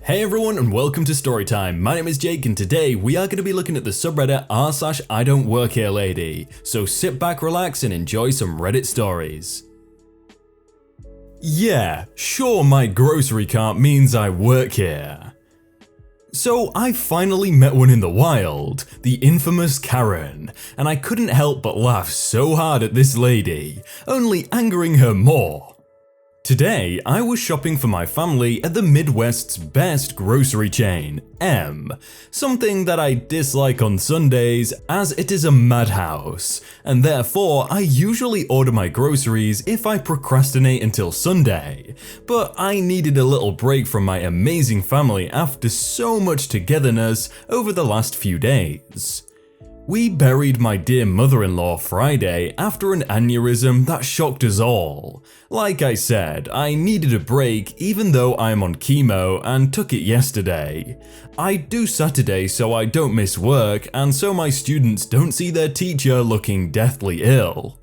Hey everyone and welcome to Storytime. My name is Jake and today we are going to be looking at the subreddit r/IDontWorkHereLady. So sit back, relax and enjoy some Reddit stories. Yeah, sure, my grocery cart means I work here. So I finally met one in the wild, the infamous Karen, and I couldn't help but laugh so hard at this lady, only angering her more. Today, I was shopping for my family at the Midwest's best grocery chain, M, something that I dislike on Sundays as it is a madhouse, and therefore I usually order my groceries if I procrastinate until Sunday, but I needed a little break from my amazing family after so much togetherness over the last few days. We buried my dear mother-in-law Friday after an aneurysm that shocked us all. Like I said, I needed a break even though I'm on chemo and took it yesterday. I do Saturday so I don't miss work and so my students don't see their teacher looking deathly ill.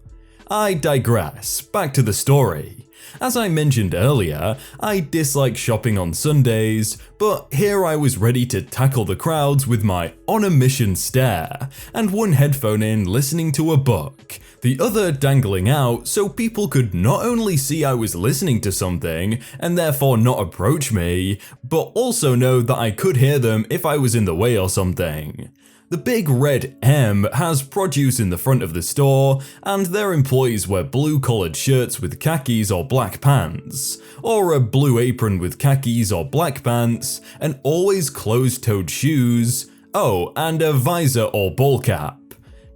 I digress, back to the story. As I mentioned earlier, I dislike shopping on Sundays, but here I was ready to tackle the crowds with my on-a-mission stare, and one headphone in listening to a book, the other dangling out so people could not only see I was listening to something and therefore not approach me, but also know that I could hear them if I was in the way or something. The big red M has produce in the front of the store, and their employees wear blue-collared shirts with khakis or black pants, or a blue apron with khakis or black pants, and always closed-toed shoes, oh, and a visor or ball cap.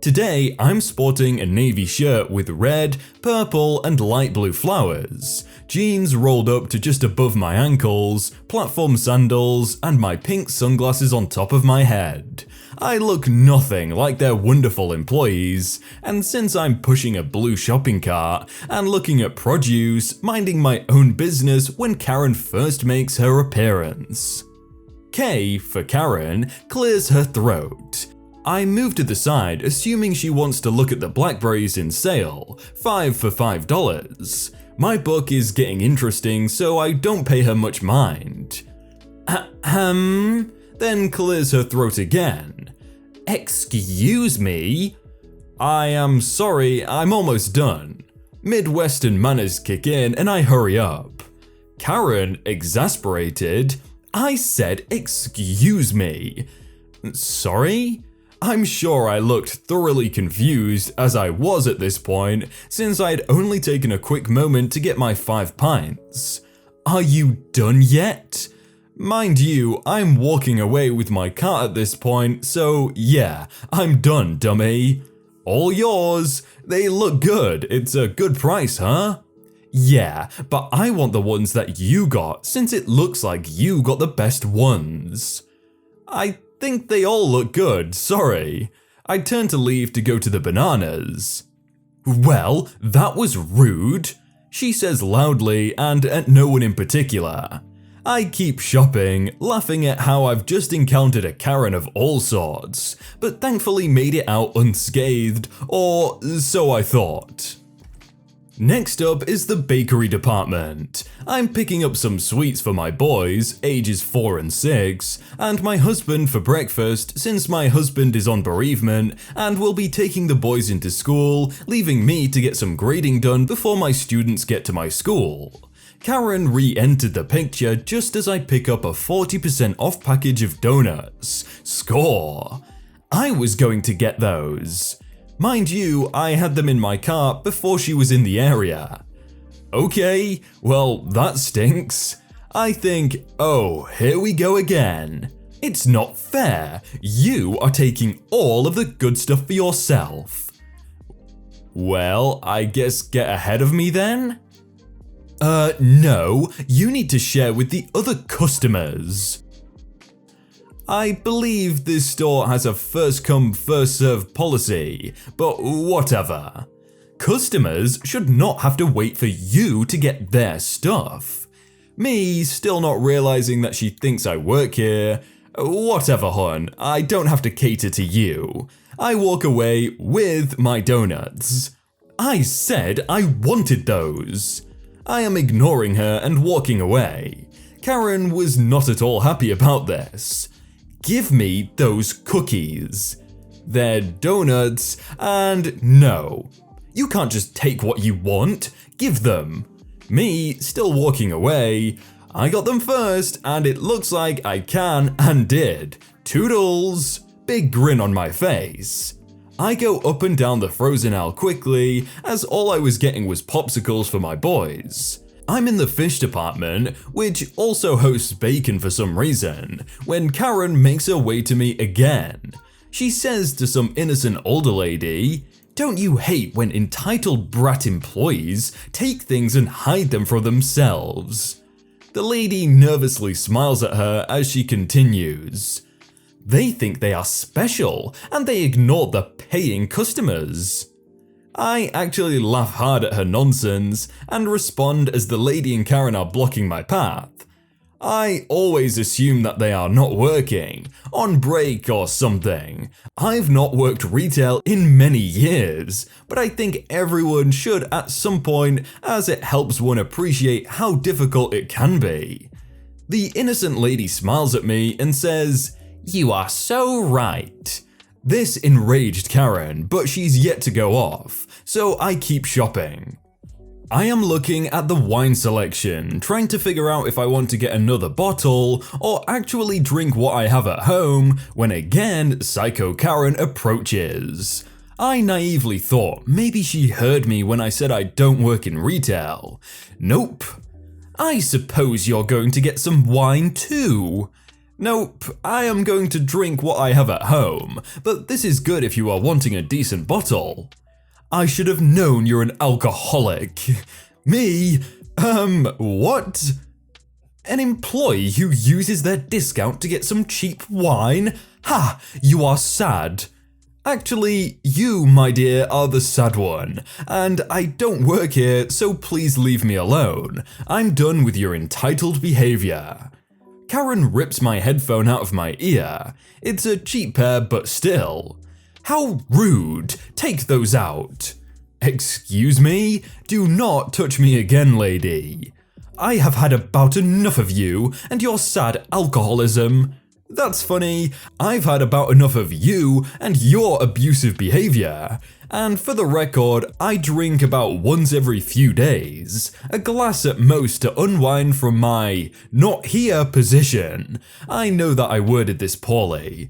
Today, I'm sporting a navy shirt with red, purple, and light blue flowers, jeans rolled up to just above my ankles, platform sandals, and my pink sunglasses on top of my head. I look nothing like their wonderful employees, and since I'm pushing a blue shopping cart and looking at produce, minding my own business when Karen first makes her appearance. K, for Karen, clears her throat. I move to the side, assuming she wants to look at the blackberries in sale, 5 for $5. My book is getting interesting, so I don't pay her much mind. Then clears her throat again. Excuse me? I am sorry, I'm almost done. Midwestern manners kick in and I hurry up. Karen, exasperated, I said excuse me. Sorry? I'm sure I looked thoroughly confused as I was at this point since I'd only taken a quick moment to get my 5 pints. Are you done yet? Mind you, I'm walking away with my cart at this point, so yeah, I'm done, dummy. All yours. They look good, it's a good price, huh? Yeah, but I want the ones that you got since it looks like you got the best ones. I think they all look good, sorry. I turned to leave to go to the bananas. Well, that was rude, she says loudly and at no one in particular. I keep shopping, laughing at how I've just encountered a Karen of all sorts, but thankfully made it out unscathed, or so I thought. Next up is the bakery department. I'm picking up some sweets for my boys, ages 4 and 6, and my husband for breakfast since my husband is on bereavement and will be taking the boys into school, leaving me to get some grading done before my students get to my school. Karen re-entered the picture just as I pick up a 40% off package of donuts. Score! I was going to get those. Mind you, I had them in my cart before she was in the area. Okay, well that stinks. I think, oh, here we go again. It's not fair. You are taking all of the good stuff for yourself. Well, I guess get ahead of me then? No, you need to share with the other customers. I believe this store has a first come first served policy, but whatever. Customers should not have to wait for you to get their stuff. Me still not realizing that she thinks I work here. Whatever, hon, I don't have to cater to you. I walk away with my donuts. I said I wanted those. I am ignoring her and walking away. Karen was not at all happy about this. Give me those cookies. They're donuts, and no. You can't just take what you want, give them. Me, still walking away, I got them first, and it looks like I can and did. Toodles! Big grin on my face. I go up and down the frozen aisle quickly, as all I was getting was popsicles for my boys. I'm in the fish department, which also hosts bacon for some reason, when Karen makes her way to me again. She says to some innocent older lady, "Don't you hate when entitled brat employees take things and hide them for themselves?" The lady nervously smiles at her as she continues. "They think they are special and they ignore the paying customers." I actually laugh hard at her nonsense and respond as the lady and Karen are blocking my path. I always assume that they are not working, on break or something. I've not worked retail in many years, but I think everyone should at some point, as it helps one appreciate how difficult it can be. The innocent lady smiles at me and says, "You are so right." This enraged Karen, but she's yet to go off, so I keep shopping. I am looking at the wine selection, trying to figure out if I want to get another bottle or actually drink what I have at home, when again Psycho Karen approaches. I naively thought maybe she heard me when I said I don't work in retail. Nope. "I suppose you're going to get some wine too." Nope, I am going to drink what I have at home, but this is good if you are wanting a decent bottle. "I should have known you're an alcoholic." Me? What? An employee who uses their discount to get some cheap wine? Ha, you are sad. Actually, you, my dear, are the sad one, and I don't work here, so please leave me alone. I'm done with your entitled behavior. Karen rips my headphone out of my ear. It's a cheap pair, but still. How rude! Take those out. Excuse me? Do not touch me again, lady. I have had about enough of you and your sad alcoholism. That's funny, I've had about enough of you and your abusive behavior. And for the record, I drink about once every few days, a glass at most to unwind from my not here position. I know that I worded this poorly.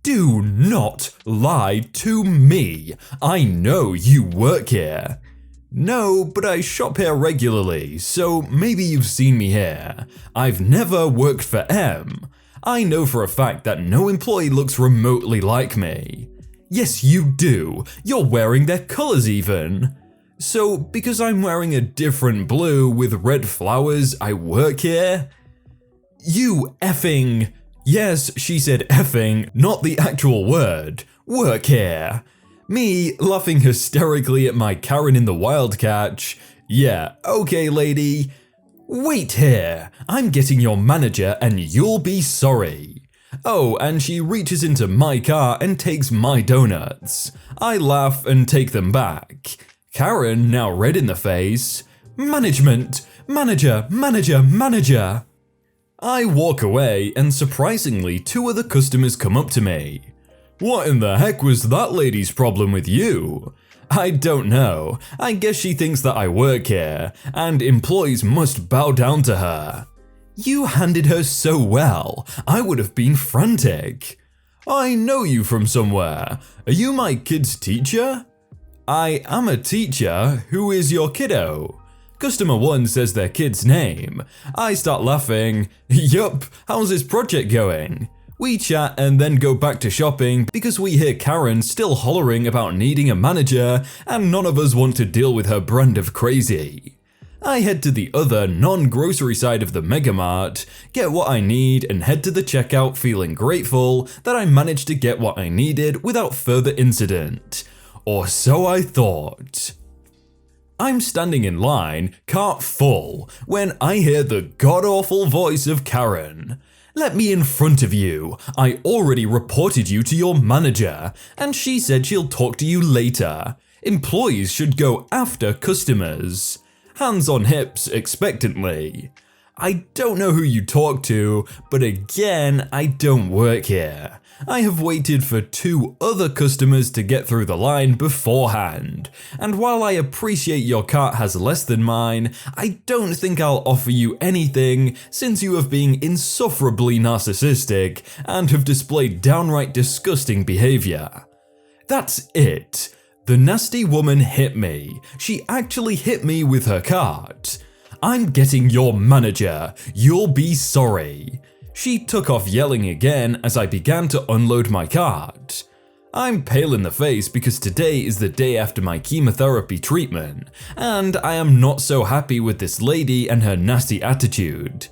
Do not lie to me. I know you work here. No, but I shop here regularly, so maybe you've seen me here. I've never worked for M. I know for a fact that no employee looks remotely like me. Yes, you do. You're wearing their colors even. So, because I'm wearing a different blue with red flowers, I work here? You effing... Yes, she said effing, not the actual word. Work here. Me laughing hysterically at my Karen in the wild catch. Yeah, okay lady. Wait here, I'm getting your manager and you'll be sorry. Oh, and she reaches into my car and takes my donuts. I laugh and take them back. Karen, now red in the face. Management! Manager! Manager! Manager! I walk away and surprisingly 2 other customers come up to me. What in the heck was that lady's problem with you? I don't know, I guess she thinks that I work here, and employees must bow down to her. You handled her so well, I would have been frantic. I know you from somewhere, are you my kid's teacher? I am a teacher, who is your kiddo? Customer 1 says their kid's name. I start laughing, yup, how's this project going? We chat and then go back to shopping because we hear Karen still hollering about needing a manager and none of us want to deal with her brand of crazy. I head to the other non-grocery side of the megamart, get what I need and head to the checkout feeling grateful that I managed to get what I needed without further incident. Or so I thought. I'm standing in line, cart full, when I hear the god-awful voice of Karen. Let me in front of you. I already reported you to your manager, and she said she'll talk to you later. Employees should go after customers. Hands on hips expectantly. I don't know who you talk to, but again, I don't work here. I have waited for 2 other customers to get through the line beforehand, and while I appreciate your cart has less than mine, I don't think I'll offer you anything since you have been insufferably narcissistic and have displayed downright disgusting behavior. That's it. The nasty woman hit me. She actually hit me with her cart. I'm getting your manager. You'll be sorry. She took off yelling again as I began to unload my cart. I'm pale in the face because today is the day after my chemotherapy treatment, and I am not so happy with this lady and her nasty attitude.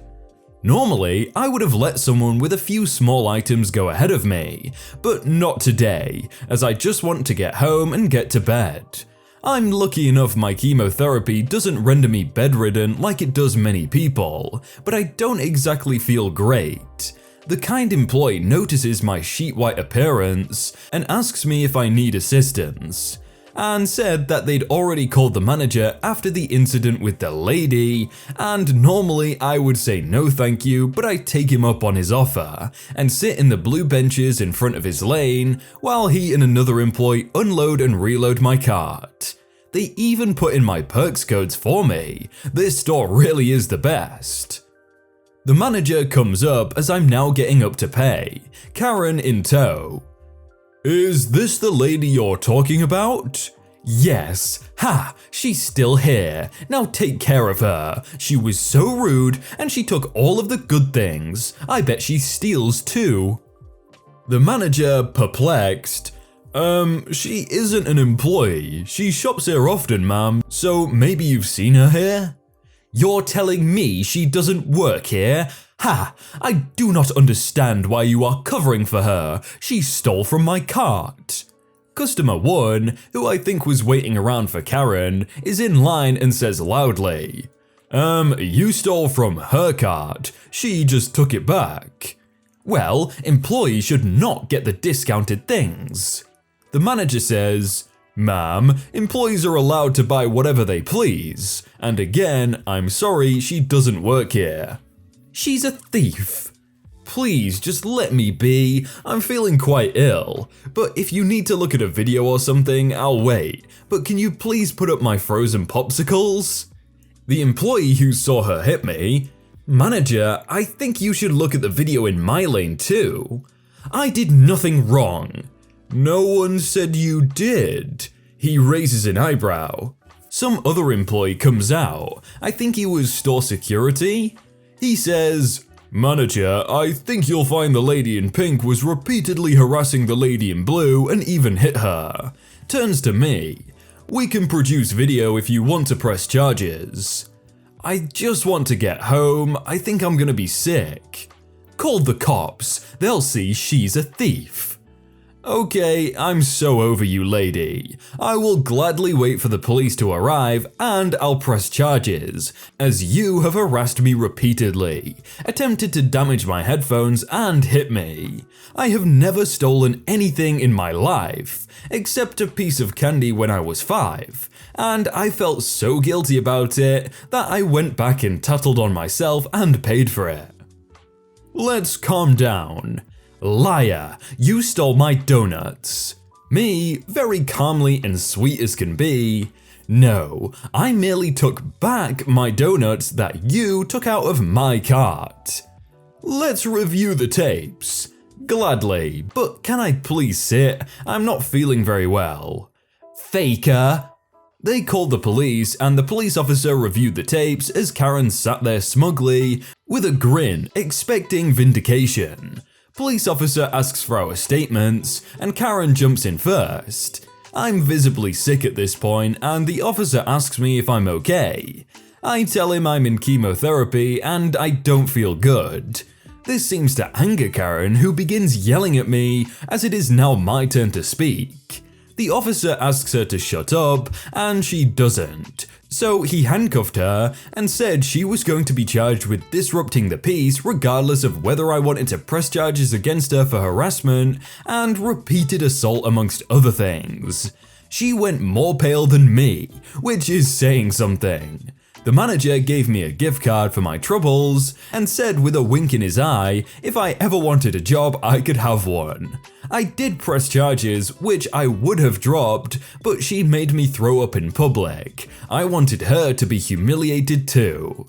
Normally, I would have let someone with a few small items go ahead of me, but not today, as I just want to get home and get to bed. I'm lucky enough my chemotherapy doesn't render me bedridden like it does many people, but I don't exactly feel great. The kind employee notices my sheet white appearance and asks me if I need assistance, and said that they'd already called the manager after the incident with the lady, and normally I would say no thank you, but I take him up on his offer and sit in the blue benches in front of his lane while he and another employee unload and reload my cart. They even put in my perks codes for me. This store really is the best. The manager comes up as I'm now getting up to pay, Karen in tow. Is this the lady you're talking about? Yes. Ha! She's still here. Now take care of her. She was so rude and she took all of the good things. I bet she steals too. The manager, perplexed. She isn't an employee. She shops here often, ma'am, so maybe you've seen her here? You're telling me she doesn't work here? Ha! I do not understand why you are covering for her. She stole from my cart. Customer 1, who I think was waiting around for Karen, is in line and says loudly, you stole from her cart. She just took it back. Well, employees should not get the discounted things. The manager says, Ma'am, employees are allowed to buy whatever they please. And again, I'm sorry, she doesn't work here. She's a thief. Please, just let me be. I'm feeling quite ill. But if you need to look at a video or something, I'll wait. But can you please put up my frozen popsicles? The employee who saw her hit me. Manager, I think you should look at the video in my lane too. I did nothing wrong. No one said you did. He raises an eyebrow. Some other employee comes out. I think he was store security. He says, Manager, I think you'll find the lady in pink was repeatedly harassing the lady in blue and even hit her. Turns to me. We can produce video if you want to press charges. I just want to get home. I think I'm gonna be sick. Call the cops. They'll see she's a thief. Okay, I'm so over you, lady. I will gladly wait for the police to arrive and I'll press charges, as you have harassed me repeatedly, attempted to damage my headphones and hit me. I have never stolen anything in my life, except a piece of candy when I was 5, and I felt so guilty about it that I went back and tattled on myself and paid for it. Let's calm down. Liar, you stole my donuts. Me, very calmly and sweet as can be. No, I merely took back my donuts that you took out of my cart. Let's review the tapes. Gladly, but can I please sit? I'm not feeling very well. Faker. They called the police and the police officer reviewed the tapes as Karen sat there smugly with a grin, expecting vindication. Police officer asks for our statements, and Karen jumps in first. I'm visibly sick at this point, and the officer asks me if I'm okay. I tell him I'm in chemotherapy and I don't feel good. This seems to anger Karen, who begins yelling at me as it is now my turn to speak. The officer asks her to shut up, and she doesn't. So he handcuffed her and said she was going to be charged with disrupting the peace regardless of whether I wanted to press charges against her for harassment and repeated assault amongst other things. She went more pale than me, which is saying something. The manager gave me a gift card for my troubles and said with a wink in his eye, if I ever wanted a job, I could have one. I did press charges, which I would have dropped, but she made me throw up in public. I wanted her to be humiliated too.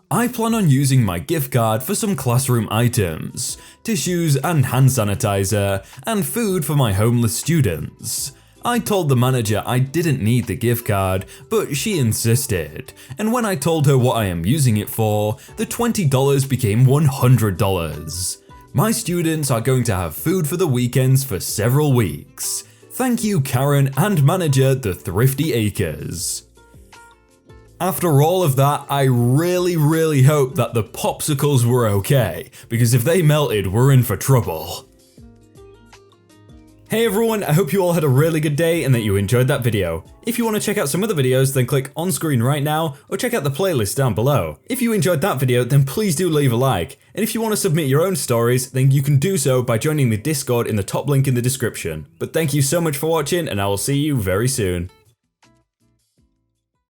I plan on using my gift card for some classroom items, tissues and hand sanitizer, and food for my homeless students. I told the manager I didn't need the gift card, but she insisted, and when I told her what I am using it for, the $20 became $100. My students are going to have food for the weekends for several weeks. Thank you, Karen and manager, the Thrifty Acres. After all of that, I really hope that the popsicles were okay, because if they melted, we're in for trouble. Hey everyone, I hope you all had a really good day and that you enjoyed that video. If you want to check out some other videos, then click on screen right now, or check out the playlist down below. If you enjoyed that video, then please do leave a like. And if you want to submit your own stories, then you can do so by joining the Discord in the top link in the description. But thank you so much for watching, and I will see you very soon.